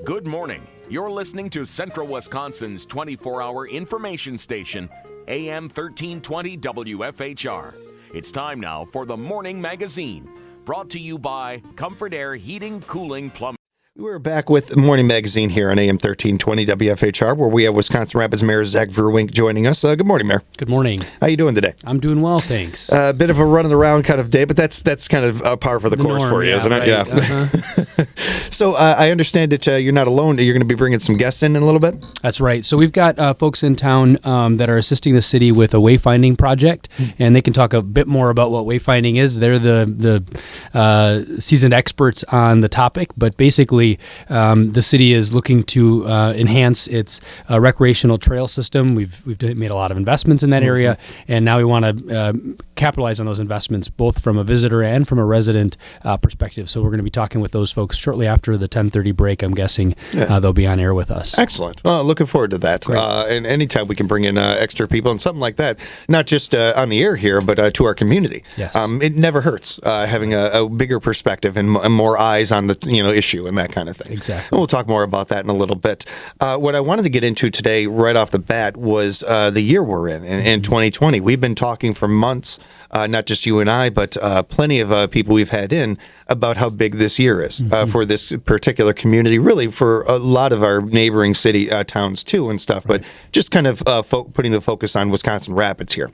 Good morning. You're listening to Central Wisconsin's 24-hour information station, AM 1320 WFHR. It's time now for the Morning Magazine, brought to you by Comfort Air Heating, Cooling, Plumbing. We're back with the Morning Magazine here on AM 1320 WFHR, where we have Wisconsin Rapids Mayor Zach Vruwink joining us. Good morning, Mayor. Good morning. How you doing today? I'm doing well, thanks. A bit of a run-around kind of day, but that's kind of a par for the course norm, for you, yeah, isn't it? right. Yeah. Uh-huh. So I understand that you're not alone. You're going to be bringing some guests in a little bit? That's right. So we've got folks in town that are assisting the city with a wayfinding project, and they can talk a bit more about what wayfinding is. They're the seasoned experts on the topic, but basically the city is looking to enhance its recreational trail system. We've made a lot of investments in that area, and now we want to capitalize on those investments, both from a visitor and from a resident perspective. So we're going to be talking with those folks shortly after the 10:30 break. I'm guessing they'll be on air with us. Excellent. Well, looking forward to that. And anytime we can bring in extra people and something like that, not just on the air here, but to our community. Yes. It never hurts having a bigger perspective and more eyes on the issue and that kind of thing. Exactly. And we'll talk more about that in a little bit. What I wanted to get into today, right off the bat, was the year we're in 2020. We've been talking for months, not just you and I, but plenty of people we've had in about how big this year is for this particular community, really for a lot of our neighboring city towns too and stuff, but just kind of putting the focus on Wisconsin Rapids here.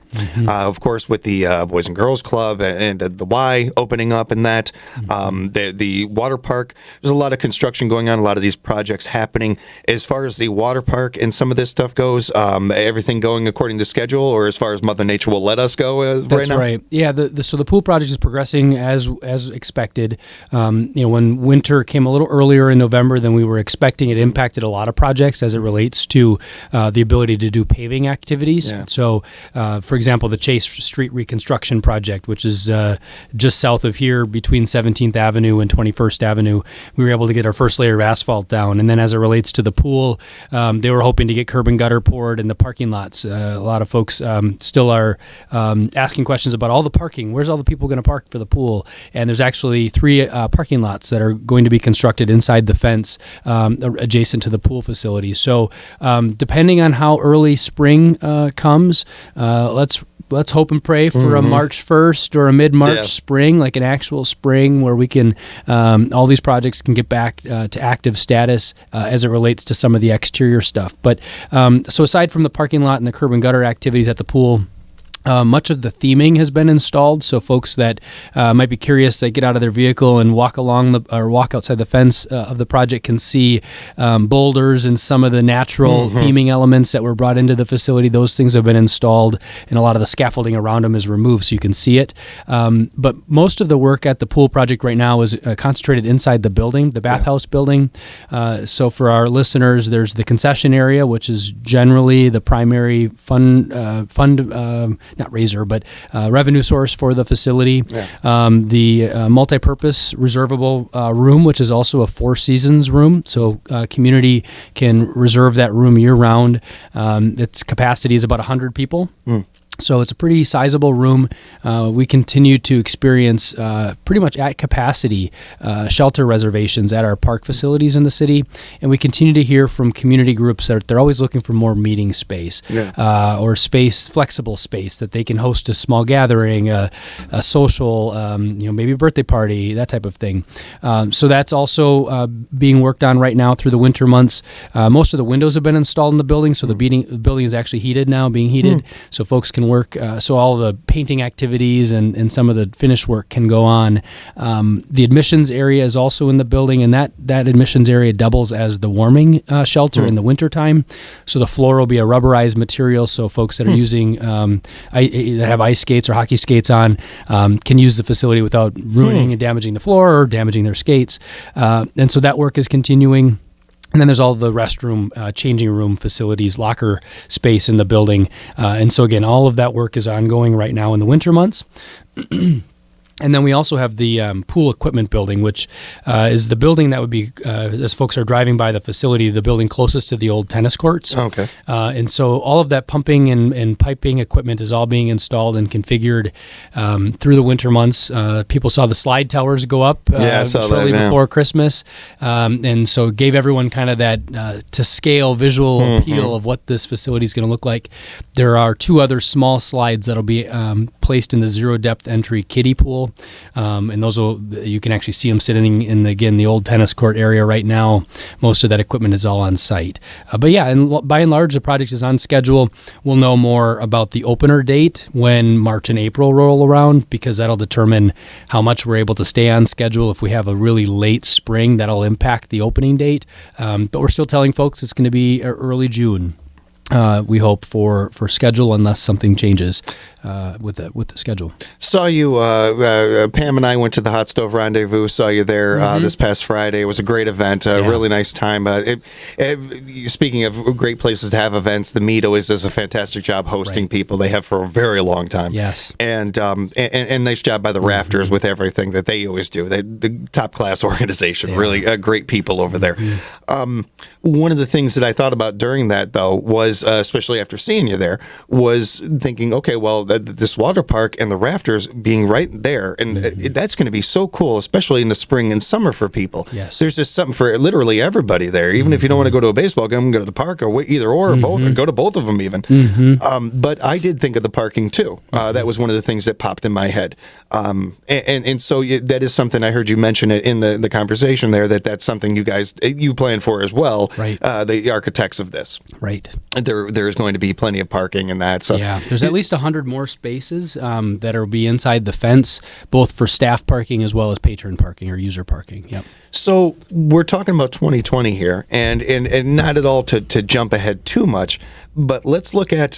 Of course, with the Boys and Girls Club and the Y opening up and that, the water park, there's a lot of construction going on, a lot of these projects happening. As far as the water park and some of this stuff goes, everything going according to schedule, or as far as Mother Nature will let us go right now? That's right. Yeah, so the pool project is progressing as expected. When winter came a little earlier in November than we were expecting, it impacted a lot of projects as it relates to the ability to do paving activities. Yeah. So, for example, the Chase Street reconstruction project, which is just south of here between 17th Avenue and 21st Avenue, we were able to get our first layer of asphalt down. And then as it relates to the pool, they were hoping to get curb and gutter poured in the parking lots. A lot of folks still are asking questions about all the parking. Where's all the people going to park for the pool? And there's actually 3 parking lots that are going to be constructed inside the fence adjacent to the pool facility. So depending on how early spring comes, let's hope and pray for a March 1st or a mid-March spring, like an actual spring where we can, all these projects can get back to active status as it relates to some of the exterior stuff. But so aside from the parking lot and the curb and gutter activities at the pool, much of the theming has been installed, so folks that might be curious, they get out of their vehicle and walk outside the fence of the project can see boulders and some of the natural theming elements that were brought into the facility. Those things have been installed, and a lot of the scaffolding around them is removed, so you can see it. But most of the work at the pool project right now is concentrated inside the building, the bathhouse building. So for our listeners, there's the concession area, which is generally the primary not raiser, but revenue source for the facility. The multi-purpose reservable room, which is also a Four Seasons room, so community can reserve that room year-round. Its capacity is about 100 people. So it's a pretty sizable room. We continue to experience pretty much at capacity shelter reservations at our park facilities in the city, and we continue to hear from community groups that they're always looking for more meeting space or flexible space that they can host a small gathering, a social, maybe a birthday party, that type of thing. So that's also being worked on right now through the winter months. Most of the windows have been installed in the building, so the building is actually heated now, being heated, so folks can work. So all the painting activities and some of the finish work can go on. The admissions area is also in the building, and that admissions area doubles as the warming shelter in the wintertime. So the floor will be a rubberized material, so folks that are using that have ice skates or hockey skates on can use the facility without ruining and damaging the floor or damaging their skates. And so that work is continuing. And then there's all the restroom, changing room facilities, locker space in the building. And so, again, all of that work is ongoing right now in the winter months. And then we also have the pool equipment building, which is the building that would be, as folks are driving by the facility, the building closest to the old tennis courts. Okay. And so all of that pumping and piping equipment is all being installed and configured through the winter months. People saw the slide towers go up shortly before Christmas. And so it gave everyone kind of that to scale visual appeal of what this facility is going to look like. There are 2 other small slides that'll be placed in the zero depth entry kiddie pool. And those you can actually see them sitting in, the old tennis court area right now. Most of that equipment is all on site. But yeah, and by and large, the project is on schedule. We'll know more about the opener date when March and April roll around, because that'll determine how much we're able to stay on schedule. If we have a really late spring, that'll impact the opening date. But we're still telling folks it's going to be early June. We hope for schedule, unless something changes with the schedule. Saw you, Pam and I went to the Hot Stove Rendezvous. Saw you there this past Friday. It was a great event, really nice time. Speaking of great places to have events, the Mead always does a fantastic job hosting people. They have for a very long time. Yes, and nice job by the Rafters with everything that they always do. The top class organization, really great people over there. One of the things that I thought about during that, though, was especially after seeing you there, was thinking, okay, well, this water park and the Rafters being right there, and that's going to be so cool, especially in the spring and summer for people. Yes. There's just something for literally everybody there. Even if you don't want to go to a baseball game, go to the park, or either or both, or go to both of them even. But I did think of the parking too. That was one of the things that popped in my head. And so that is something I heard you mention it in the conversation there, that's something you plan for as well. Right. The architects of this. Right. There's going to be plenty of parking and that. So yeah, there's at least 100 more spaces that will be inside the fence, both for staff parking as well as patron parking or user parking. Yep. So we're talking about 2020 here, and not at all to jump ahead too much, but let's look at,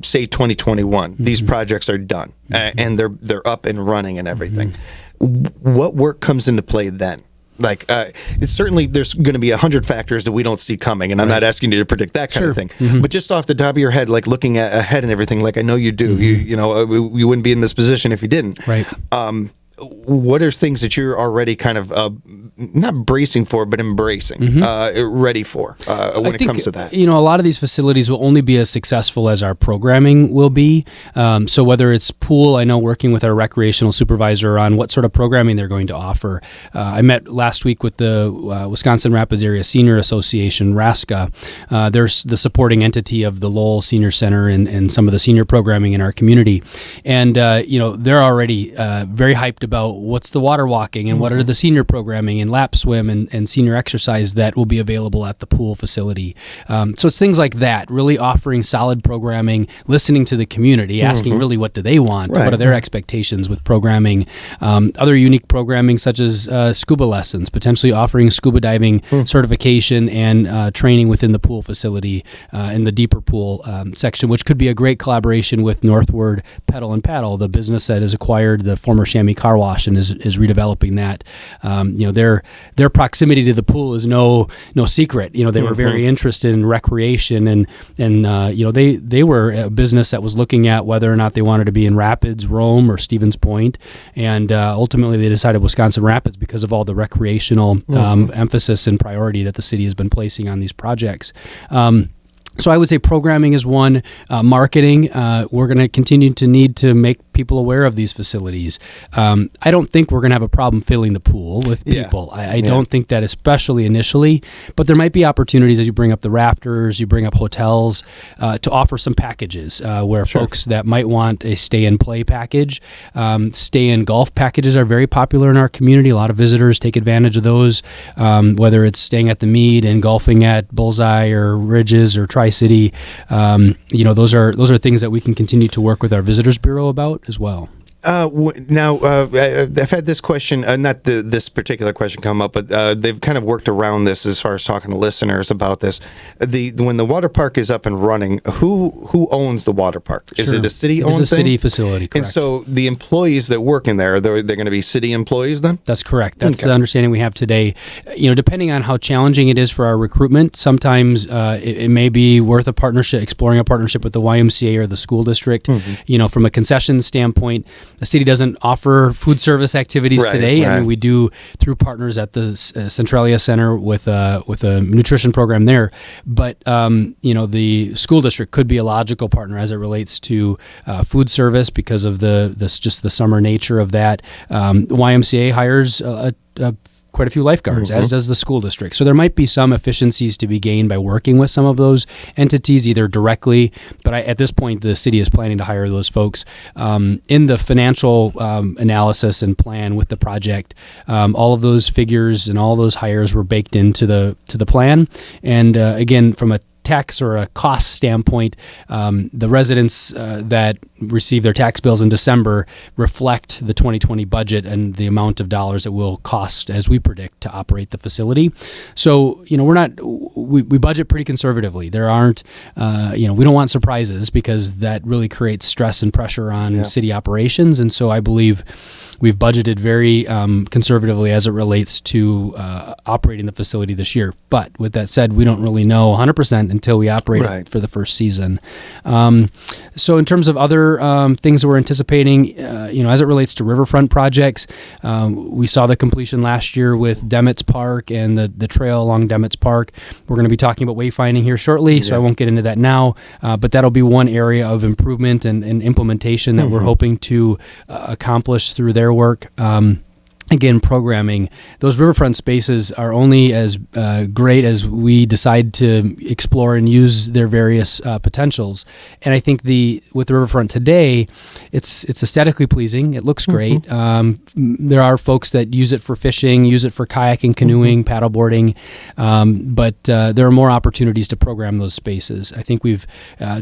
say, 2021. These projects are done, and they're up and running and everything. What work comes into play then? Like, it's certainly there's going to be 100 factors that we don't see coming, and I'm not asking you to predict that kind of thing. But just off the top of your head, like looking ahead and everything, like I know you do. You wouldn't be in this position if you didn't. Right. What are things that you're already kind of not bracing for, but embracing, ready for when it comes to that? A lot of these facilities will only be as successful as our programming will be. So whether it's pool, I know working with our recreational supervisor on what sort of programming they're going to offer. I met last week with the Wisconsin Rapids Area Senior Association, RASCA. There's the supporting entity of the Lowell Senior Center and some of the senior programming in our community. And, they're already very hyped about what's the water walking and what are the senior programming and lap swim and senior exercise that will be available at the pool facility. So it's things like that, really offering solid programming, listening to the community, asking really what do they want, what are their expectations with programming. Other unique programming such as scuba lessons, potentially offering scuba diving certification and training within the pool facility in the deeper pool section, which could be a great collaboration with Northward Pedal and Paddle, the business that has acquired the former Chamois Car Wash and is redeveloping that. Their proximity to the pool is no secret. They were very interested in recreation and they were a business that was looking at whether or not they wanted to be in Rapids, Rome, or Stevens Point, and ultimately they decided Wisconsin Rapids because of all the recreational emphasis and priority that the city has been placing on these projects. So I would say programming is one. Marketing, we're going to continue to need to make people aware of these facilities. I don't think we're going to have a problem filling the pool with people. I don't think that, especially initially, but there might be opportunities as you bring up the Rafters, you bring up hotels, to offer some packages where folks that might want a stay and play package, stay and golf packages are very popular in our community. A lot of visitors take advantage of those, whether it's staying at the Mead and golfing at Bullseye or Ridges or Tri-City. Those are things that we can continue to work with our Visitors Bureau about as well. Now, I've had this question, not this particular question come up, but they've kind of worked around this as far as talking to listeners about this. When the water park is up and running, who owns the water park? Is it a city-owned thing? It's a city facility, correct. And so the employees that work in there, they're going to be city employees then? That's correct. That's the understanding we have today. Depending on how challenging it is for our recruitment, sometimes it may be worth exploring a partnership with the YMCA or the school district. From a concession standpoint, The city doesn't offer food service activities Right, today. I right. mean, we do through partners at the Centralia Center with a nutrition program there. But the school district could be a logical partner as it relates to food service because of the summer nature of that. YMCA hires quite a few lifeguards, as does the school district. So there might be some efficiencies to be gained by working with some of those entities, either directly, but at this point, the city is planning to hire those folks. In the financial analysis and plan with the project, all of those figures and all those hires were baked into the plan. And again, from a tax or a cost standpoint, the residents that receive their tax bills in December reflect the 2020 budget and the amount of dollars it will cost, as we predict, to operate the facility. So, we budget pretty conservatively. There aren't, we don't want surprises because that really creates stress and pressure on city operations. And so I believe we've budgeted very conservatively as it relates to operating the facility this year. But with that said, we don't really know 100% until we operate it for the first season. So in terms of other things that we're anticipating, as it relates to riverfront projects, we saw the completion last year with Demetz Park and the trail along Demetz Park. We're going to be talking about wayfinding here shortly, so I won't get into that now. But that'll be one area of improvement and implementation that we're hoping to accomplish through their work. Again, programming. Those riverfront spaces are only as great as we decide to explore and use their various potentials. And I think with the riverfront today, it's aesthetically pleasing. It looks great. There are folks that use it for fishing, use it for kayaking, canoeing, paddleboarding, but there are more opportunities to program those spaces. I think we've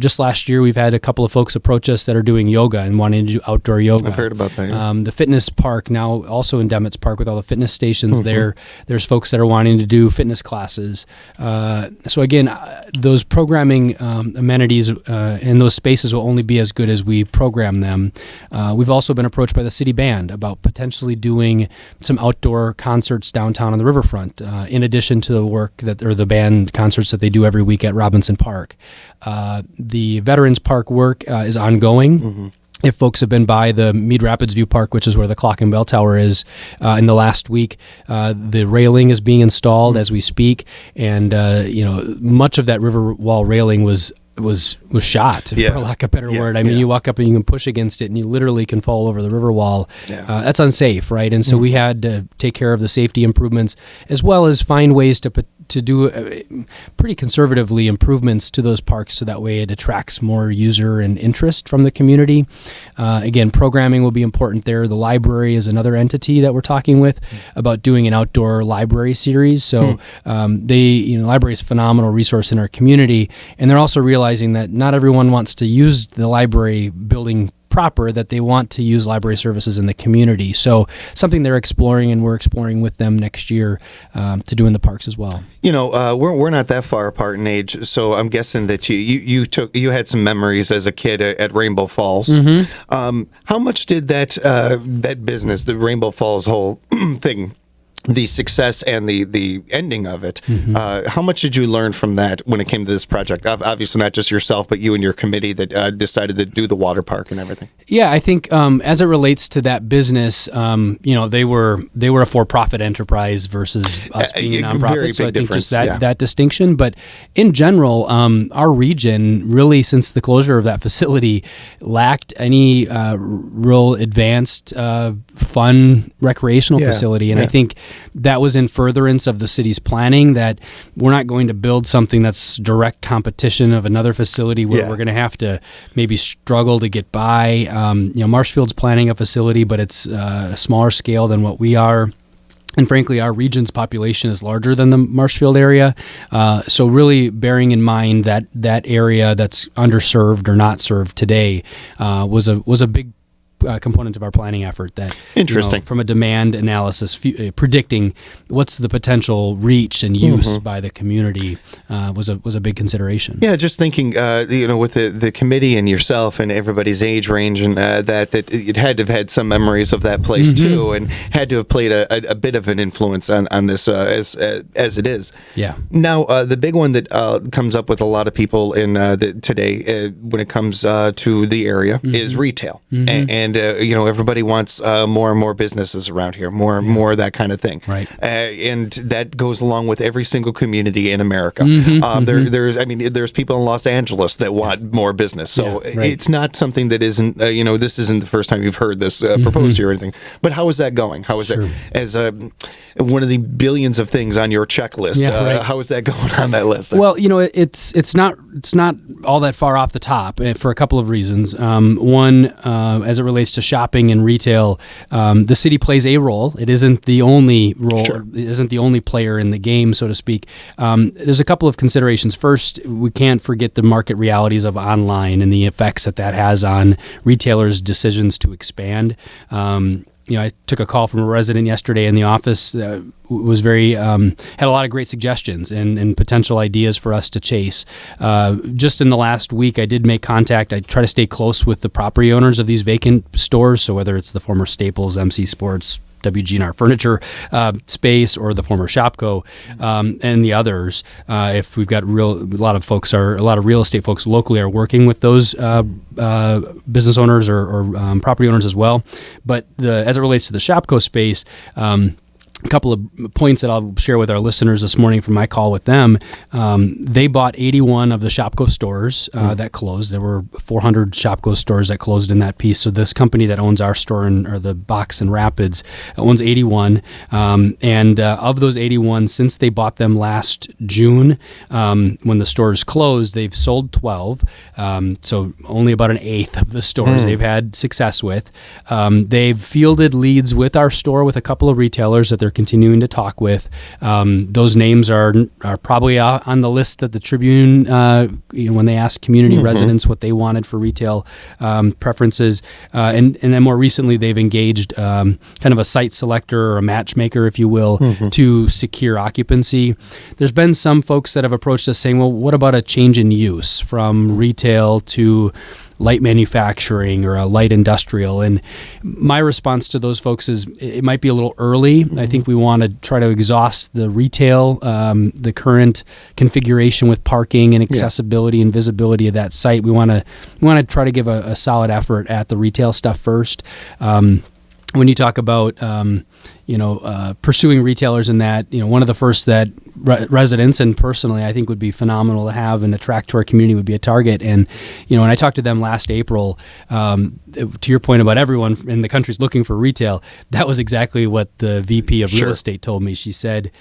just last year we've had a couple of folks approach us that are doing yoga and wanting to do outdoor yoga. I've heard about that. Yeah. The fitness park now also in Demetz Park with all the fitness stations there. There's folks that are wanting to do fitness classes. So again, those programming amenities and those spaces will only be as good as we program them. We've also been approached by the city band about potentially doing some outdoor concerts downtown on the riverfront, in addition to the band concerts that they do every week at Robinson Park. The Veterans Park work is ongoing. If folks have been by the Mead Rapids View Park, which is where the Clock and Bell Tower is, in the last week, the railing is being installed as we speak, and much of that river wall railing was shot, for lack of a better word. I mean, you walk up and you can push against it and you literally can fall over the river wall. That's unsafe, right? And so we had to take care of the safety improvements as well as find ways to do pretty conservatively improvements to those parks so that way it attracts more user and interest from the community. Again, programming will be important there. The library is another entity that we're talking with about doing an outdoor library series. So the library is a phenomenal resource in our community, and they're also realizing that not everyone wants to use the library building proper, that they want to use library services in the community. So something they're exploring, and we're exploring with them next year to do in the parks as well. We're not that far apart in age, so I'm guessing that you had some memories as a kid at Rainbow Falls. How much did that business, the Rainbow Falls whole thing, the success and the ending of it, how much did you learn from that when it came to this project? Obviously not just yourself, but you and your committee that decided to do the water park and everything. Yeah, I think as it relates to that business, they were a for-profit enterprise versus us being a nonprofit. So I think just that distinction. But in general, our region really, since the closure of that facility, lacked any real advanced, fun recreational facility. And I think that was in furtherance of the city's planning, that we're not going to build something that's direct competition of another facility where we're going to have to maybe struggle to get by. Marshfield's planning a facility, but it's a smaller scale than what we are. And frankly, our region's population is larger than the Marshfield area. So really bearing in mind that area that's underserved or not served today was a big component of our planning effort. That interesting from a demand analysis, predicting what's the potential reach and use by the community was a big consideration. Yeah, just thinking, with the committee and yourself and everybody's age range, and that it had to have had some memories of that place too, and had to have played a bit of an influence on this as it is. Yeah. Now, the big one that comes up with a lot of people in today when it comes to the area is retail, and and everybody wants more and more businesses around here, more and more that kind of thing. Right. And that goes along with every single community in America. There's people in Los Angeles that want more business. So it's not something that isn't, this isn't the first time you've heard this proposed to you or anything. But how is that going? How is it as one of the billions of things on your checklist? How is that going on that list? Well, it's not all that far off the top for a couple of reasons. One, as it relates to shopping and retail, the city plays a role. It isn't the only role. Sure. It isn't the only player in the game, so to speak. There's a couple of considerations. First, we can't forget the market realities of online and the effects that has on retailers' decisions to expand. I took a call from a resident yesterday in the office. Was very had a lot of great suggestions and potential ideas for us to chase. Just in the last week, I did make contact. I try to stay close with the property owners of these vacant stores. So whether it's the former Staples, MC Sports, WG&R Furniture space, or the former Shopko, and the others. If we've got a lot of real estate folks locally are working with those business owners or property owners as well. But as it relates to the Shopko space, a couple of points that I'll share with our listeners this morning from my call with them. They bought 81 of the Shopko stores that closed. There were 400 Shopko stores that closed in that piece. So this company that owns our store or the box in Rapids owns 81. And of those 81, since they bought them last June, when the stores closed, they've sold 12. So only about an eighth of the stores they've had success with. They've fielded leads with our store with a couple of retailers that they're continuing to talk with. Those names are probably on the list that the Tribune, when they asked community residents what they wanted for retail preferences. And then more recently, they've engaged kind of a site selector or a matchmaker, if you will, to secure occupancy. There's been some folks that have approached us saying, well, what about a change in use from retail to light manufacturing or a light industrial? And my response to those folks is it might be a little early. I think we want to try to exhaust the retail, the current configuration with parking and accessibility and visibility of that site. We want to try to give a solid effort at the retail stuff first. When you talk about pursuing retailers in that, one of the first that residents and personally I think would be phenomenal to have and attract to our community would be a Target. And when I talked to them last April, to your point about everyone in the country's looking for retail, that was exactly what the VP of real estate told me. She said,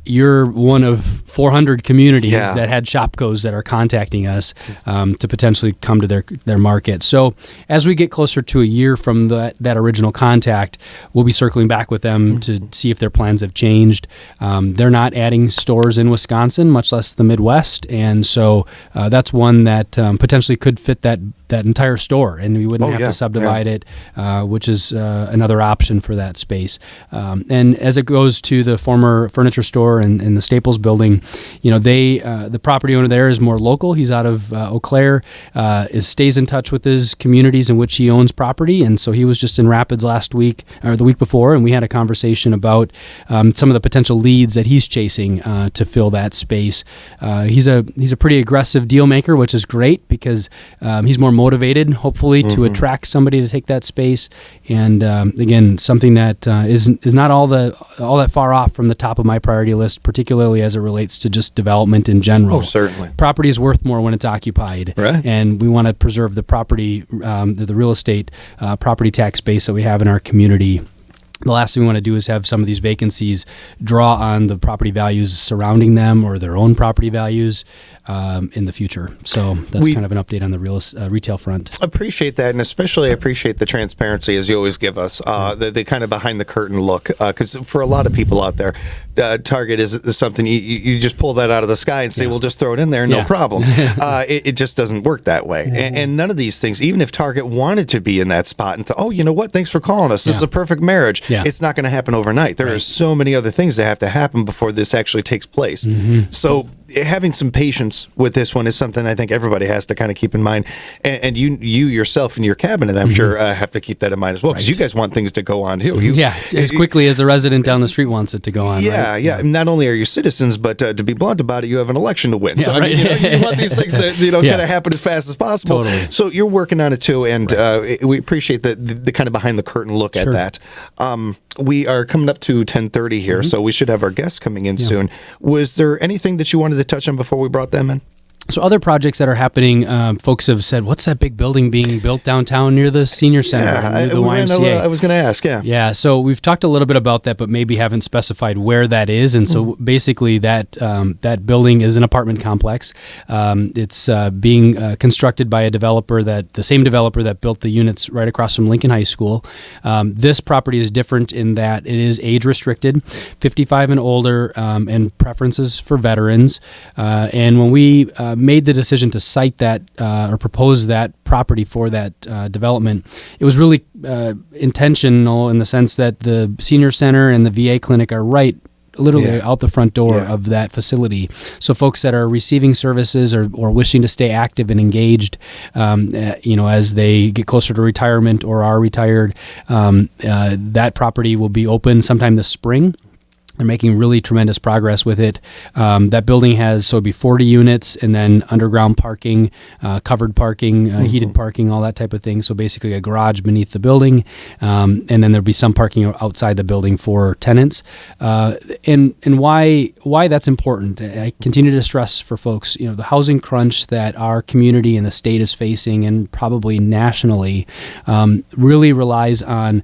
you're one of 400 communities that had Shopkos that are contacting us to potentially come to their market. So as we get closer to a year from that original contact, we'll be circling back with them to see if their plans have changed. They're not adding stores in Wisconsin, much less the Midwest. And so that's one that potentially could fit that entire store, and we wouldn't have to subdivide it, which is another option for that space. And as it goes to the former furniture store and the Staples building, the property owner there is more local. He's out of Eau Claire, stays in touch with his communities in which he owns property, and so he was just in Rapids last week or the week before, and we had a conversation about some of the potential leads that he's chasing to fill that space. He's a pretty aggressive deal maker, which is great because he's more motivated, hopefully, to attract somebody to take that space. And again, something that is not all that far off from the top of my priority list, particularly as it relates to just development in general. Oh, certainly. Property is worth more when it's occupied, right? And we want to preserve the property, the real estate property tax base that we have in our community. The last thing we want to do is have some of these vacancies draw on the property values surrounding them or their own property values in the future. So that's kind of an update on the retail front. Appreciate that, and especially I appreciate the transparency as you always give us, the kind of behind the curtain look, because for a lot of people out there, Target is something you just pull that out of the sky and say, we'll just throw it in there, no problem. It just doesn't work that way. And none of these things, even if Target wanted to be in that spot and thought, oh, you know what, thanks for calling us, this is a perfect marriage, it's not going to happen overnight. There are so many other things that have to happen before this actually takes place. So having some patience with this one is something I think everybody has to kind of keep in mind. And you yourself in your cabinet, I'm sure, have to keep that in mind as well, because you guys want things to go on too. As quickly as a resident down the street wants it to go on. Yeah, right? yeah. Not only are you citizens, but to be blunt about it, you have an election to win. So I mean, you want these things to kind of happen as fast as possible. Totally. So you're working on it too, and we appreciate the kind of behind the curtain look at that. We are coming up to 10:30 here, so we should have our guests coming in soon. Was there anything that you wanted to touch on before we brought them in? So other projects that are happening, folks have said, what's that big building being built downtown near the senior center, near the YMCA? I was going to ask, Yeah, so we've talked a little bit about that, but maybe haven't specified where that is. And so basically that building is an apartment complex. It's being constructed by a developer, the same developer that built the units right across from Lincoln High School. This property is different in that it is age restricted, 55 and older, and preferences for veterans. And when we made the decision to cite that or propose that property for that development, it was really intentional in the sense that the senior center and the VA clinic are right literally out the front door of that facility. So folks that are receiving services or wishing to stay active and engaged, as they get closer to retirement or are retired, that property will be open sometime this spring. They're making really tremendous progress with it. That building it'll be 40 units, and then underground parking, covered parking, heated parking, all that type of thing. So basically a garage beneath the building, and then there'll be some parking outside the building for tenants. And why that's important, I continue to stress for folks, the housing crunch that our community and the state is facing, and probably nationally, really relies on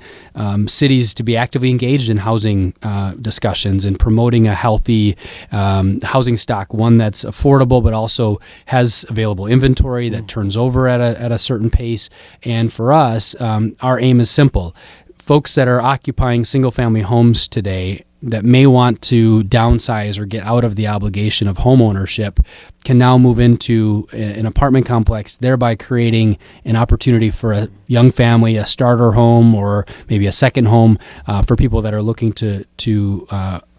cities to be actively engaged in housing discussions and promoting a healthy housing stock, one that's affordable but also has available inventory that turns over at a certain pace. And for us, our aim is simple. Folks that are occupying single-family homes today that may want to downsize or get out of the obligation of home ownership can now move into an apartment complex, thereby creating an opportunity for a young family, a starter home, or maybe a second home for people that are looking to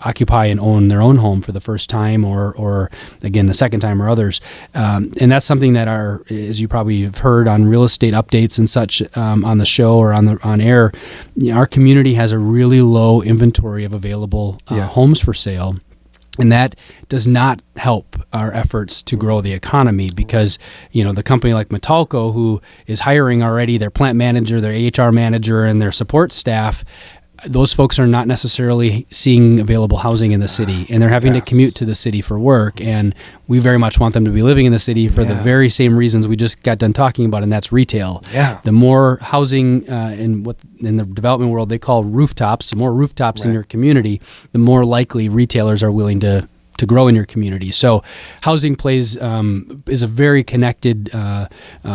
occupy and own their own home for the first time, or again the second time, or others. And that's something that as you probably have heard on real estate updates and such on the show or on air, our community has a really low inventory of available homes for sale. And that does not help our efforts to grow the economy, because, the company like Metalco, who is hiring already their plant manager, their HR manager, and their support staff, those folks are not necessarily seeing available housing in the city, and they're having to commute to the city for work. And we very much want them to be living in the city for the very same reasons we just got done talking about, and that's retail. Yeah. The more housing in the development world they call rooftops, the more rooftops in your community, the more likely retailers are willing to grow in your community. So housing is a very connected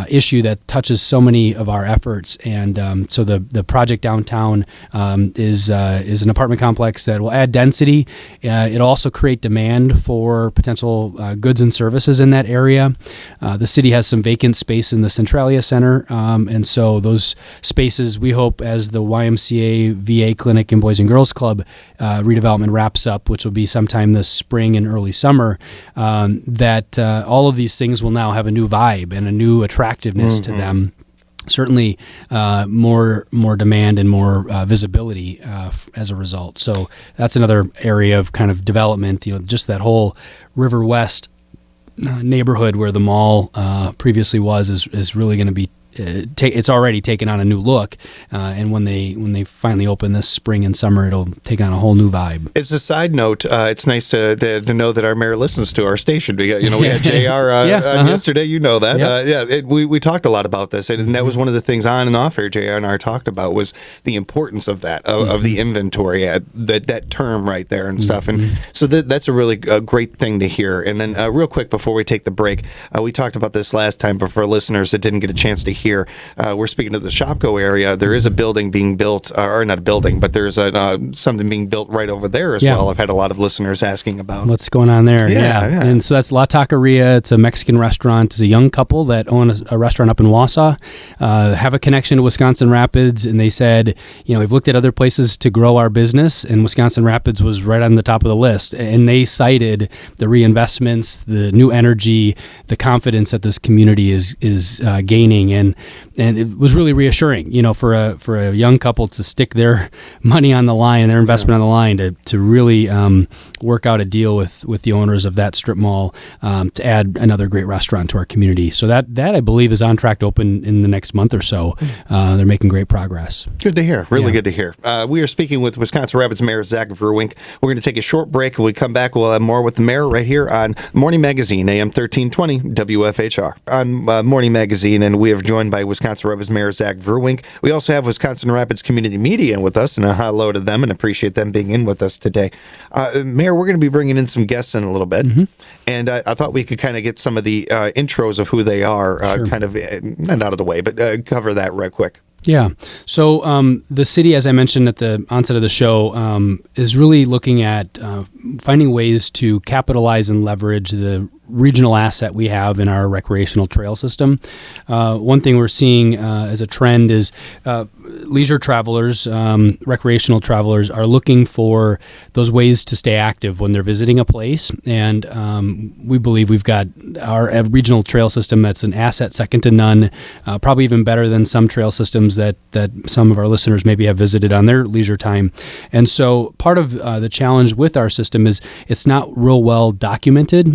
issue that touches so many of our efforts. And so the project downtown is an apartment complex that will add density. It'll also create demand for potential goods and services in that area. The city has some vacant space in the Centralia Center. And so those spaces, we hope, as the YMCA, VA Clinic, and Boys and Girls Club redevelopment wraps up, which will be sometime this spring and early summer, that all of these things will now have a new vibe and a new attractiveness to them. Certainly more demand and more visibility as a result. So that's another area of kind of development, just that whole River West neighborhood where the mall previously was is really going to be it's already taken on a new look, and when they finally open this spring and summer, it'll take on a whole new vibe. As a side note, it's nice to know that our mayor listens to our station. We had JR on yesterday. That. We talked a lot about this, and that was one of the things on and off air JR and I talked about, was the importance of that, of the inventory, that term right there and stuff. And so that's a really great thing to hear. And then real quick before we take the break, we talked about this last time, but for listeners that didn't get a chance to hear here. We're speaking of the Shopko area. There is a building being built, or not a building, but there's something being built right over there as well. I've had a lot of listeners asking about what's going on there. Yeah. And so that's La Taqueria. It's a Mexican restaurant. It's a young couple that own a restaurant up in Wausau, have a connection to Wisconsin Rapids, and they said, we've looked at other places to grow our business, and Wisconsin Rapids was right on the top of the list. And they cited the reinvestments, the new energy, the confidence that this community is gaining, and it was really reassuring, for a young couple to stick their money on the line and their investment on the line to really work out a deal with the owners of that strip mall to add another great restaurant to our community. So that I believe is on track to open in the next month or so. They're making great progress. Good to hear. Really good to hear. We are speaking with Wisconsin Rapids Mayor Zach Vruwink. We're going to take a short break. When we come back, we'll have more with the mayor right here on Morning Magazine, AM 1320 WFHR. On Morning Magazine, and we are joined by Wisconsin Rapids Mayor Zach Vruwink. We also have Wisconsin Rapids Community Media in with us, and a hello to them, and appreciate them being in with us today. Mayor, we're going to be bringing in some guests in a little bit, and I thought we could kind of get some of the intros of who they are, kind of not out of the way, but cover that right quick. Yeah. So the city, as I mentioned at the onset of the show, is really looking at finding ways to capitalize and leverage the regional asset we have in our recreational trail system. One thing we're seeing as a trend is leisure travelers, recreational travelers are looking for those ways to stay active when they're visiting a place. And we believe we've got our regional trail system that's an asset second to none, probably even better than some trail systems that some of our listeners maybe have visited on their leisure time. And so part of the challenge with our system is it's not real well documented.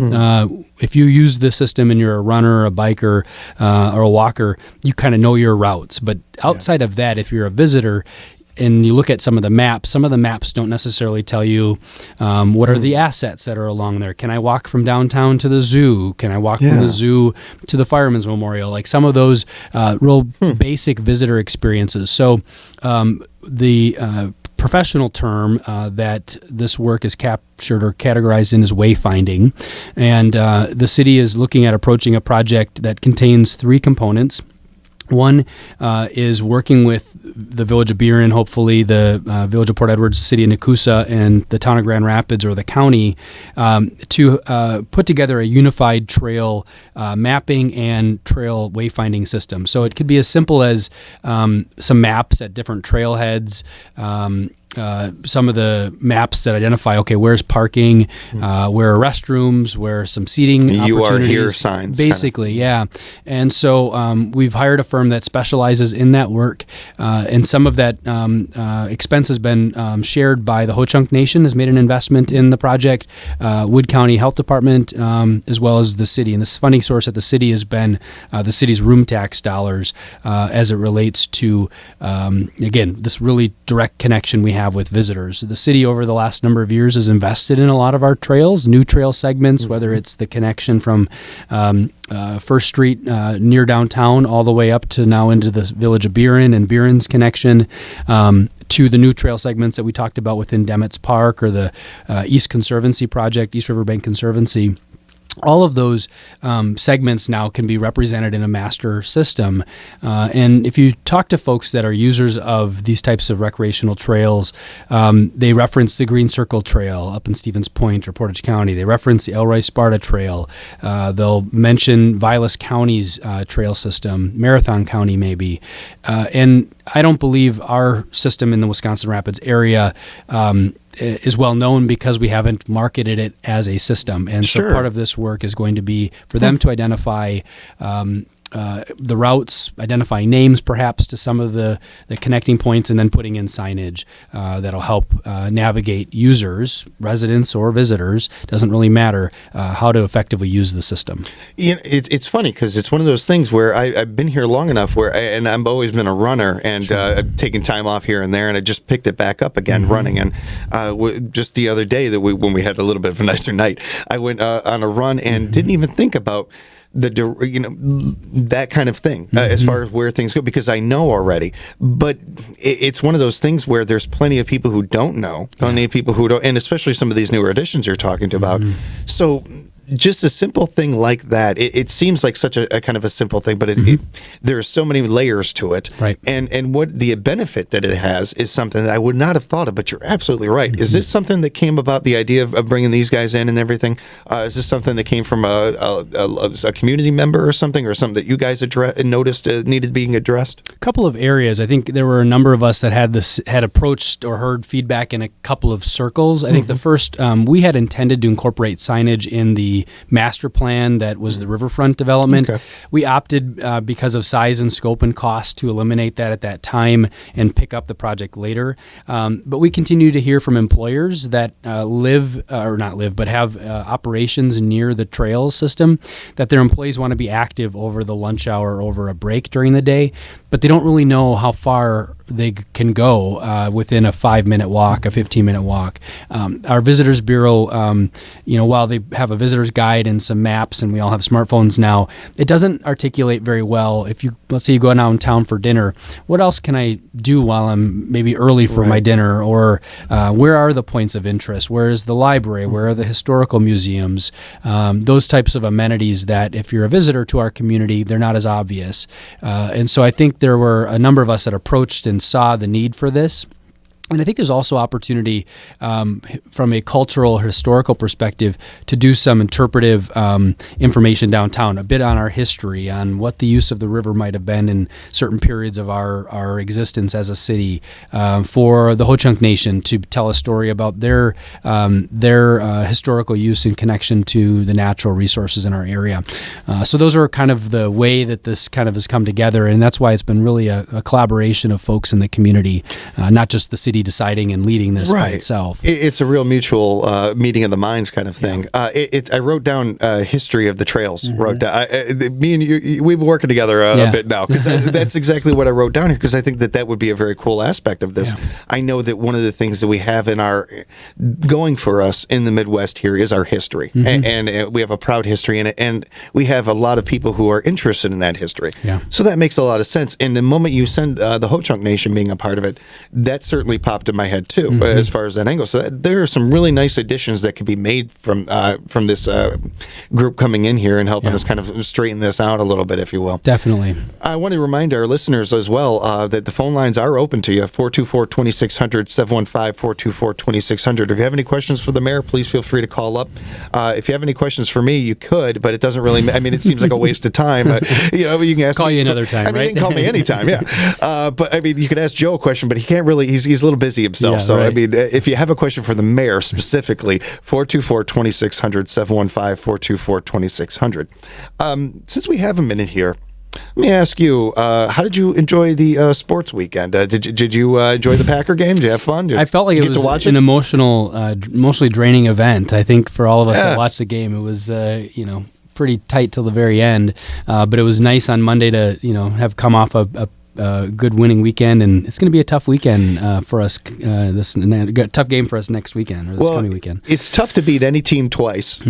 If you use the system and you're a runner, a biker, or a walker, you kind of know your routes. But outside of that, if you're a visitor and you look at some of the maps don't necessarily tell you what are the assets that are along there. Can I walk from downtown to the zoo? Can I walk from the zoo to the Fireman's Memorial? Like some of those real basic visitor experiences. So the professional term that this work is captured or categorized in is wayfinding. And the city is looking at approaching a project that contains three components. One is working with the Village of Buren, hopefully the Village of Port Edwards, City of Nakusa, and the Town of Grand Rapids or the county to put together a unified trail mapping and trail wayfinding system. So it could be as simple as some maps at different trailheads, some of the maps that identify, okay, where's parking, where are restrooms, where are some seating you opportunities. are here signs. Basically, yeah. And so we've hired a firm that specializes in that work, and some of that expense has been shared by the Ho-Chunk Nation, has made an investment in the project, Wood County Health Department, as well as the city. And this funding source at the city has been the city's room tax dollars as it relates to, again, this really direct connection we have with visitors. The city over the last number of years has invested in a lot of our trails, new trail segments, whether it's the connection from First Street near downtown all the way up to now into the Village of Buren and Buren's connection to the new trail segments that we talked about within Demetz Park or the East Conservancy project, East Riverbank Conservancy. All of those segments now can be represented in a master system. And if you talk to folks that are users of these types of recreational trails, they reference the Green Circle Trail up in Stevens Point or Portage County. They reference the Elroy Sparta Trail. They'll mention Vilas County's trail system, Marathon County maybe. And I don't believe our system in the Wisconsin Rapids area is well known because we haven't marketed it as a system. And so part of this work is going to be for them to identify the routes, identifying names perhaps to some of the connecting points, and then putting in signage that'll help navigate users, residents or visitors, doesn't really matter, how to effectively use the system. It's funny because it's one of those things where I've been here long enough where and I've always been a runner, and I've taken time off here and there, and I just picked it back up again running. And just the other day when we had a little bit of a nicer night, I went on a run and didn't even think about that kind of thing as far as where things go, because I know already. But it's one of those things where there's plenty of people who don't know, plenty of people who don't, and especially some of these newer additions you're talking about. So just a simple thing like that, it seems like such a kind of a simple thing, but there are so many layers to it. Right. And what the benefit that it has is something that I would not have thought of, but you're absolutely right. Is this something that came about, the idea of bringing these guys in and everything? Is this something that came from a community member or something that you guys noticed needed being addressed? A couple of areas. I think there were a number of us that had approached or heard feedback in a couple of circles. I think the first, we had intended to incorporate signage in the master plan that was the riverfront development. Okay. We opted because of size and scope and cost to eliminate that at that time and pick up the project later. But we continue to hear from employers that have operations near the trails system, that their employees want to be active over the lunch hour, over a break during the day, but they don't really know how far they can go within a 5-minute walk, a 15-minute walk. Our Visitors Bureau, while they have a visitor's guide and some maps, and we all have smartphones now, it doesn't articulate very well. If let's say you go downtown for dinner, what else can I do while I'm maybe early for my dinner? Or where are the points of interest? Where is the library? Where are the historical museums? Those types of amenities that if you're a visitor to our community, they're not as obvious. And so I think there were a number of us that approached and saw the need for this. And I think there's also opportunity from a cultural, historical perspective to do some interpretive information downtown, a bit on our history, on what the use of the river might have been in certain periods of our existence as a city, for the Ho-Chunk Nation to tell a story about their historical use in connection to the natural resources in our area. So those are kind of the way that this kind of has come together, and that's why it's been really a collaboration of folks in the community, not just the city deciding and leading this by itself. It's a real mutual meeting of the minds kind of thing. I wrote down history of the trails. Wrote down, me and you, we've been working together a bit now, because that's exactly what I wrote down here, because I think that would be a very cool aspect of this. Yeah. I know that one of the things that we have going for us in the Midwest here is our history, and we have a proud history in it, and we have a lot of people who are interested in that history. Yeah. So that makes a lot of sense. And the moment you send the Ho-Chunk Nation being a part of it, that certainly popped in my head too, as far as that angle. So there are some really nice additions that can be made from this group coming in here and helping us kind of straighten this out a little bit, if you will. Definitely. I want to remind our listeners as well that the phone lines are open to you, 424-2600, 715-424-2600. If you have any questions for the mayor, please feel free to call up. If you have any questions for me, you could, but it doesn't really, it seems like a waste of time. You can ask call me, you another time, right? You can call me anytime, yeah. But you could ask Joe a question, but he can't really, he's a little busy himself. Yeah, so, right. If you have a question for the mayor specifically, 424-2600, 715-424-2600. Since we have a minute here, let me ask you, how did you enjoy the sports weekend? Did you enjoy the Packer game? Did you have fun? I felt like it was an emotionally draining event. I think for all of us that watched the game, it was, pretty tight till the very end. But it was nice on Monday to, have come off a good winning weekend, and it's going to be a tough weekend for us. Tough game for us next weekend, or this coming weekend. It's tough to beat any team twice.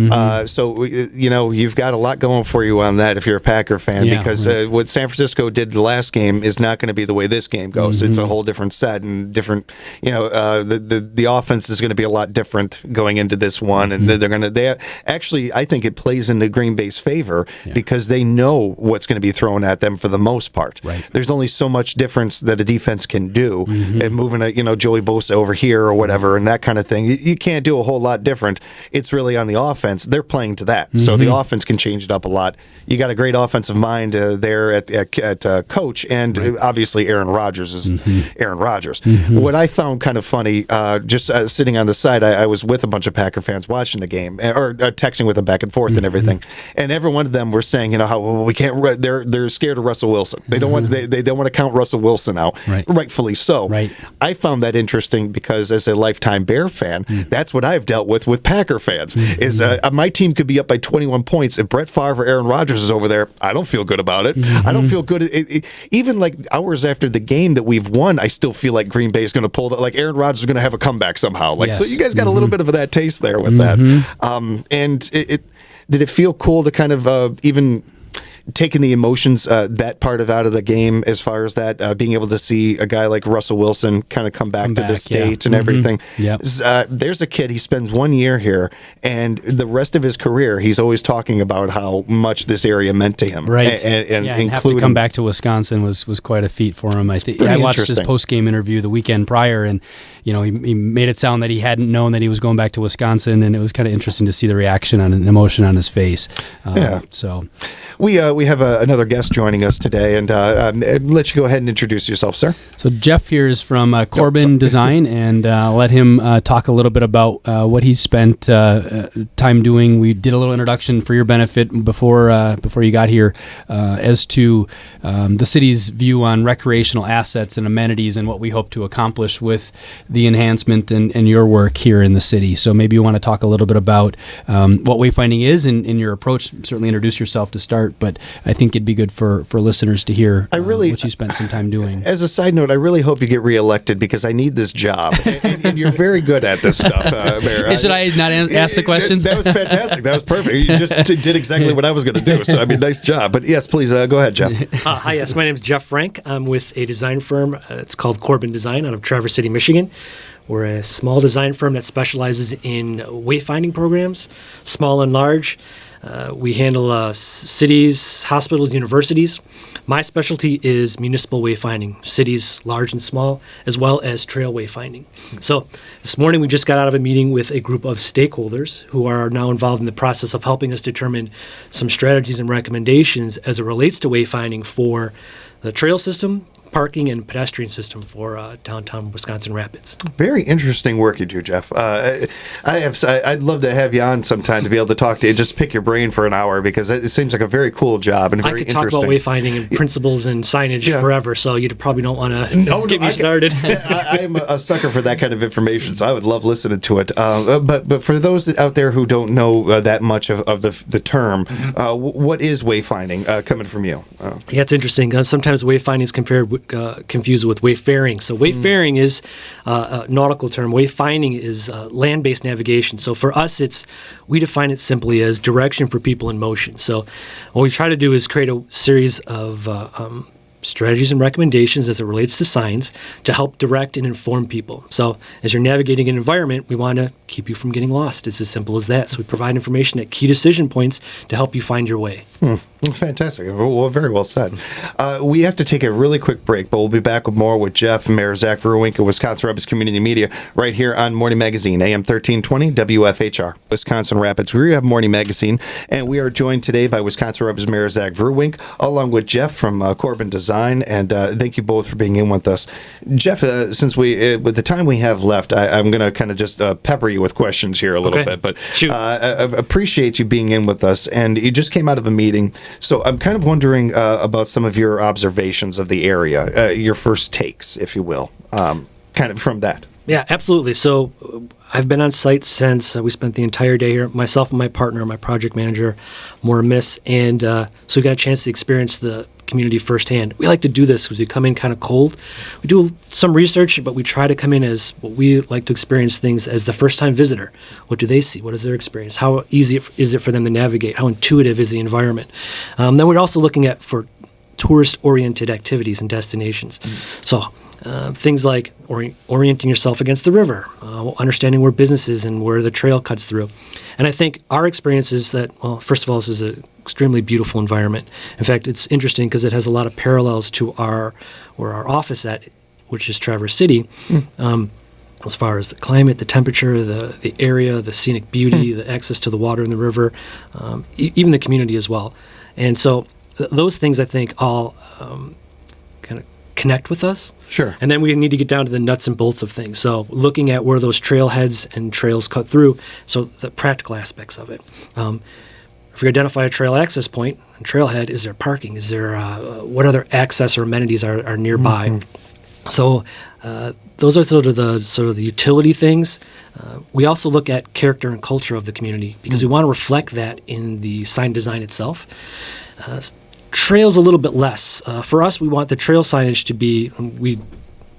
So you've got a lot going for you on that if you're a Packer fan, because what San Francisco did the last game is not going to be the way this game goes. It's a whole different set and different. The offense is going to be a lot different going into this one, and I think it plays into Green Bay's favor because they know what's going to be thrown at them for the most part. Right. There's only so much difference that a defense can do, and moving Joey Bosa over here or whatever and that kind of thing. You can't do a whole lot different. It's really on the offense. They're playing to that, so the offense can change it up a lot. You got a great offensive mind there at coach, and obviously Aaron Rodgers is Aaron Rodgers. What I found kind of funny, just sitting on the side, I was with a bunch of Packer fans watching the game, or texting with them back and forth and everything, and every one of them were saying, how we can't. They're scared of Russell Wilson. They don't want. They don't want to count Russell Wilson out, rightfully so. Right. I found that interesting because as a lifetime Bear fan, that's what I've dealt with Packer fans. Is my team could be up by 21 points if Brett Favre or Aaron Rodgers is over there. I don't feel good about it. I don't feel good. Even like hours after the game that we've won, I still feel like Green Bay is going to pull that. Like Aaron Rodgers is going to have a comeback somehow. So you guys got a little bit of that taste there with that. And did it feel cool to kind of even taking the emotions, that part out of the game as far as that, being able to see a guy like Russell Wilson kind of come back to the States and everything. Yep. There's a kid, he spends 1 year here, and the rest of his career, he's always talking about how much this area meant to him. Right. And have to come back to Wisconsin was quite a feat for him. I watched his post-game interview the weekend prior, and he made it sound that he hadn't known that he was going back to Wisconsin, and it was kind of interesting to see the reaction and emotion on his face. So we have another guest joining us today, and let you go ahead and introduce yourself, sir. So Jeff here is from Corbin Design, and let him talk a little bit about what he's spent time doing. We did a little introduction for your benefit before you got here as to the city's view on recreational assets and amenities and what we hope to accomplish with the enhancement and your work here in the city. So maybe you want to talk a little bit about what wayfinding is and your approach. Certainly introduce yourself to start, but I think it'd be good for listeners to hear what you spent some time doing. As a side note, I really hope you get reelected because I need this job, and you're very good at this stuff, Mayor. Should I not ask the questions? That was fantastic. That was perfect. You just did exactly what I was going to do. So, nice job. But yes, please go ahead, Jeff. Hi, yes. My name is Jeff Vruwink. I'm with a design firm. It's called Corbin Design out of Traverse City, Michigan. We're a small design firm that specializes in wayfinding programs, small and large. We handle cities, hospitals, universities. My specialty is municipal wayfinding, cities large and small, as well as trail wayfinding. So this morning we just got out of a meeting with a group of stakeholders who are now involved in the process of helping us determine some strategies and recommendations as it relates to wayfinding for the trail system, parking, and pedestrian system for downtown Wisconsin Rapids. Very interesting work you do, Jeff. I'd love to have you on sometime to be able to talk to you, just pick your brain for an hour, because it seems like a very cool job and very interesting. I could talk about wayfinding and principles and signage forever, so you probably don't want to get me started. I am a sucker for that kind of information, so I would love listening to it. But for those out there who don't know that much of the term, what is wayfinding coming from you? Yeah, it's interesting. Sometimes wayfinding is confused with wayfaring. So wayfaring is a nautical term. Wayfinding is land-based navigation. So for us, we define it simply as direction for people in motion. So what we try to do is create a series of strategies and recommendations as it relates to signs to help direct and inform people. So as you're navigating an environment, we want to keep you from getting lost. It's as simple as that. So we provide information at key decision points to help you find your way. Fantastic. Well, very well said. We have to take a really quick break, but we'll be back with more with Jeff and Mayor Zach Vruwink of Wisconsin Rapids Community Media right here on Morning Magazine, AM 1320 WFHR. Wisconsin Rapids, we have Morning Magazine, and we are joined today by Wisconsin Rapids Mayor Zach Vruwink, along with Jeff from Corbin Design, and thank you both for being in with us. Jeff, since with the time we have left, I'm going to kind of just pepper you with questions here a little bit, but I appreciate you being in with us, and you just came out of a meeting. So I'm kind of wondering about some of your observations of the area, your first takes, if you will, kind of from that. Yeah, absolutely. So I've been on site since we spent the entire day here, myself and my partner, my project manager, Maura Miss, and so we got a chance to experience the community firsthand. We like to do this because we come in kind of cold. We do some research, but we try to come in as what we like to experience things as the first-time visitor. What do they see? What is their experience? How easy is it for them to navigate? How intuitive is the environment? Then we're also looking at for tourist-oriented activities and destinations. So things like orienting yourself against the river, understanding where business is and where the trail cuts through. And I think our experience is that, well, first of all, this is an extremely beautiful environment. In fact, it's interesting because it has a lot of parallels to where our office at, which is Traverse City, as far as the climate, the temperature, the area, the scenic beauty, the access to the water and the river, even the community as well. And so those things, I think, all kind of connect with us. Sure. And then we need to get down to the nuts and bolts of things. So looking at where those trailheads and trails cut through, so the practical aspects of it. If we identify a trail access point and trailhead, is there parking? Is there what other access or amenities are nearby? Mm-hmm. So those are sort of the utility things. We also look at character and culture of the community because we want to reflect that in the sign design itself. Trails a little bit less. For us, we want the trail signage to be, we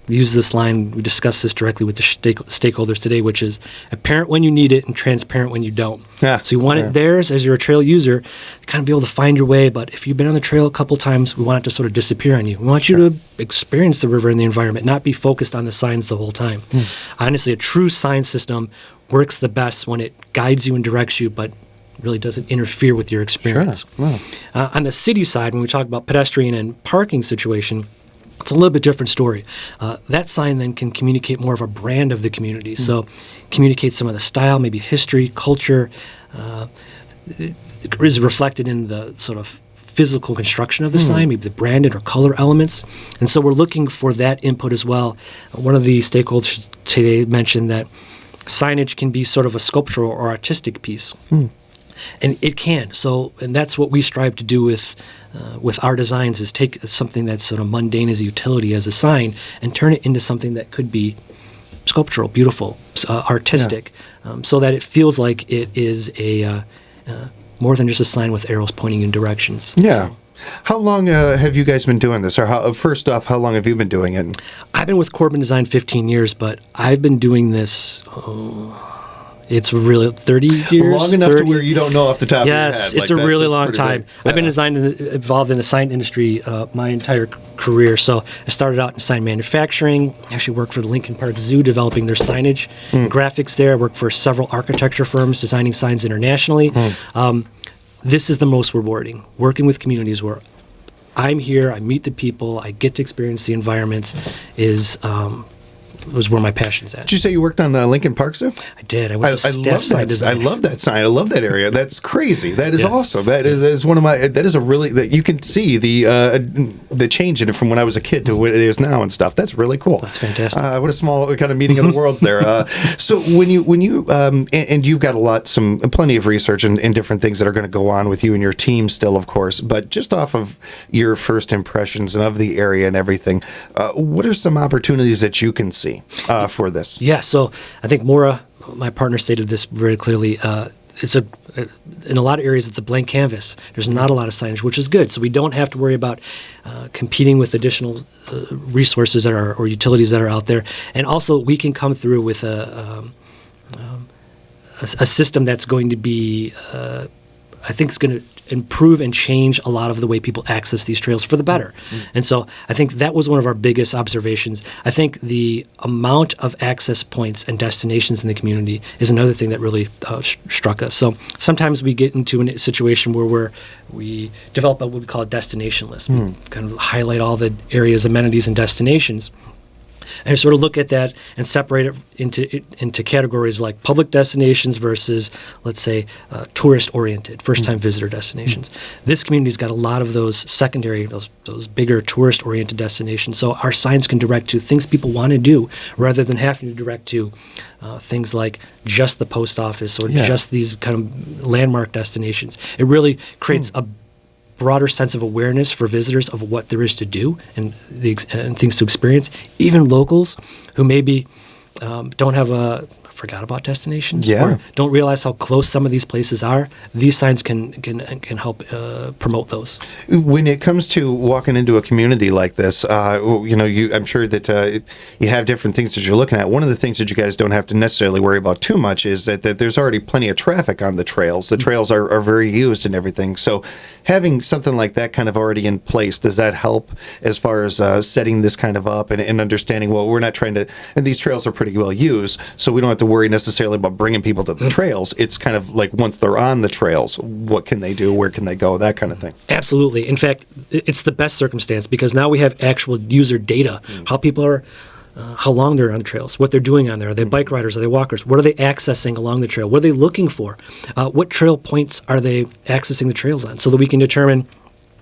use this line. We discussed this directly with the stakeholders today, which is apparent when you need it and transparent when you don't. Yeah, so you want it there as you're a trail user, kind of be able to find your way. But if you've been on the trail a couple times, we want it to sort of disappear on you. We want you to experience the river and the environment, not be focused on the signs the whole time. Honestly, a true sign system works the best when it guides you and directs you, but really doesn't interfere with your experience. Wow. On the city side, when we talk about pedestrian and parking situation, it's a little bit different story. That sign then can communicate more of a brand of the community. So communicate some of the style, maybe history, culture, is reflected in the sort of physical construction of the sign, maybe the branded or color elements. And so we're looking for that input as well. One of the stakeholders today mentioned that signage can be sort of a sculptural or artistic piece. And it can. So, and that's what we strive to do with our designs, is take something that's sort of mundane as a utility, as a sign, and turn it into something that could be sculptural, beautiful, artistic, so that it feels like it is a more than just a sign with arrows pointing in directions. Yeah. So, how long have you guys been doing this? Or first off, how long have you been doing it? I've been with Corbin Design 15 years, but I've been doing this, it's really 30 years. Long enough to where you don't know off the top of your head. Yes, it's a really long time. I've been involved in the sign industry my entire career. So I started out in sign manufacturing. I actually worked for the Lincoln Park Zoo developing their signage and graphics there. I worked for several architecture firms designing signs internationally. This is the most rewarding, working with communities where I'm here, I meet the people, I get to experience the environments, was where my passion's at. Did you say you worked on Lincoln Park Zoo? I did. I was a staff sign designer. I love that sign. I love that area. That's crazy. That is awesome. That is one of my. That is a really that you can see the change in it from when I was a kid to what it is now and stuff. That's really cool. That's fantastic. What a small kind of meeting of the worlds there. So when you and you've got plenty of research and different things that are going to go on with you and your team still, of course. But just off of your first impressions and of the area and everything, what are some opportunities that you can see for this? Yeah, so I think Maura, my partner, stated this very clearly. In a lot of areas, it's a blank canvas. There's not a lot of signage, which is good. So we don't have to worry about competing with additional resources or utilities that are out there. And also, we can come through with a system that's going to be, I think, it's going to improve and change a lot of the way people access these trails for the better. And so I think that was one of our biggest observations. I think the amount of access points and destinations in the community is another thing that really struck us. So sometimes we get into a situation where we develop what we call a destination list. We kind of highlight all the areas, amenities, and destinations. And I sort of look at that and separate it into categories like public destinations versus, let's say, tourist-oriented, first-time visitor destinations. This community's got a lot of those secondary, those bigger tourist-oriented destinations. So our signs can direct to things people want to do rather than having to direct to things like just the post office or just these kind of landmark destinations. It really creates a broader sense of awareness for visitors of what there is to do and things to experience. Even locals who maybe don't have forgot about destinations or don't realize how close some of these places are, these signs can help promote those. When it comes to walking into a community like this, I'm sure that you have different things that you're looking at. One of the things that you guys don't have to necessarily worry about too much is that there's already plenty of traffic on the trails. The trails are very used and everything. So having something like that kind of already in place, does that help as far as setting this kind of up and understanding, well, we're not trying to, and these trails are pretty well used, so we don't have to worry necessarily about bringing people to the trails. It's kind of like once they're on the trails, what can they do, where can they go, that kind of thing. Absolutely. In fact, it's the best circumstance because now we have actual user data, how people are, how long they're on the trails, what they're doing on there. Are they bike riders? Are they walkers? What are they accessing along the trail? What are they looking for? What trail points are they accessing the trails on so that we can determine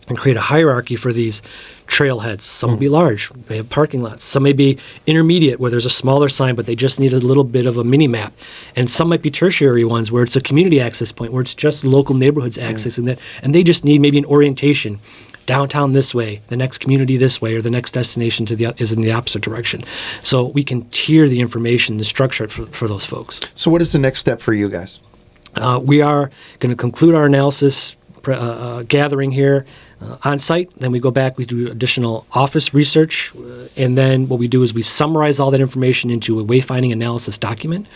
and create a hierarchy for these trailheads. Some will be large, they have parking lots. Some may be intermediate, where there's a smaller sign, but they just need a little bit of a mini map. And some might be tertiary ones, where it's a community access point, where it's just local neighborhoods accessing that, and they just need maybe an orientation. Downtown this way, the next community this way, or the next destination is in the opposite direction. So we can tier the information, the structure it for those folks. So what is the next step for you guys? We are going to conclude our analysis gathering here on site. Then we go back, we do additional office research, and then what we do is we summarize all that information into a wayfinding analysis document.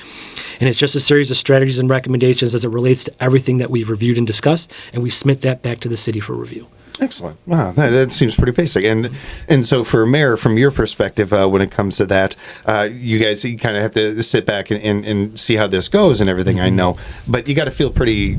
And it's just a series of strategies and recommendations as it relates to everything that we've reviewed and discussed, and we submit that back to the city for review. Excellent. Wow, that seems pretty basic. And so, for Mayor, from your perspective, when it comes to that, you guys, you kind of have to sit back and see how this goes and everything. I know, but you got to feel pretty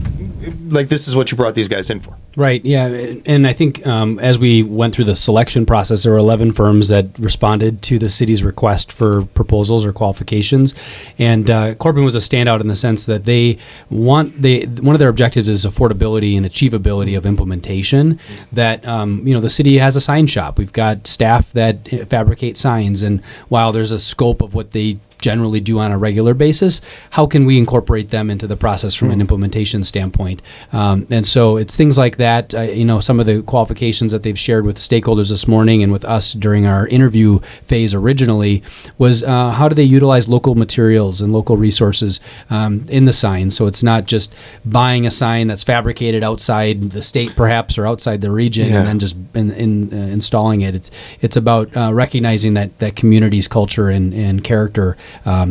like this is what you brought these guys in for. Right. Yeah. And I think as we went through the selection process, there were 11 firms that responded to the city's request for proposals or qualifications. And Corbin was a standout in the sense that one of their objectives is affordability and achievability of implementation. That, the city has a sign shop. We've got staff that fabricate signs. And while there's a scope of what they generally do on a regular basis, how can we incorporate them into the process from an implementation standpoint? And so it's things like that. Some of the qualifications that they've shared with stakeholders this morning and with us during our interview phase originally was how do they utilize local materials and local resources in the sign? So it's not just buying a sign that's fabricated outside the state perhaps or outside the region and then just installing it. It's about recognizing that community's culture and character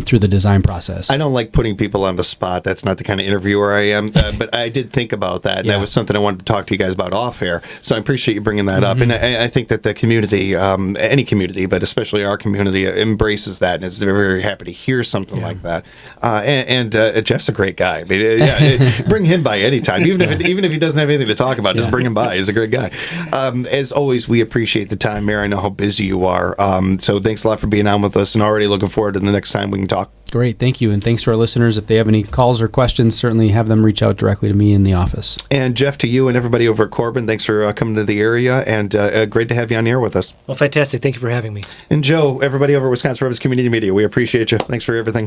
through the design process. I don't like putting people on the spot. That's not the kind of interviewer I am. But I did think about that, and that was something I wanted to talk to you guys about off air. So I appreciate you bringing that up. And I think that the community, any community, but especially our community, embraces that, and is very, very happy to hear something like that. And Jeff's a great guy. I mean, bring him by anytime, even if he doesn't have anything to talk about. Just bring him by. He's a great guy. As always, we appreciate the time, Mayor. I know how busy you are. So thanks a lot for being on with us, and already looking forward to the next time we can talk. Great. Thank you. And thanks to our listeners. If they have any calls or questions, certainly have them reach out directly to me in the office. And Jeff, to you and everybody over at Corbin, thanks for coming to the area, and great to have you on the air with us. Well, fantastic. Thank you for having me. And Joe, everybody over at Wisconsin Rivers Community Media, we appreciate you. Thanks for everything.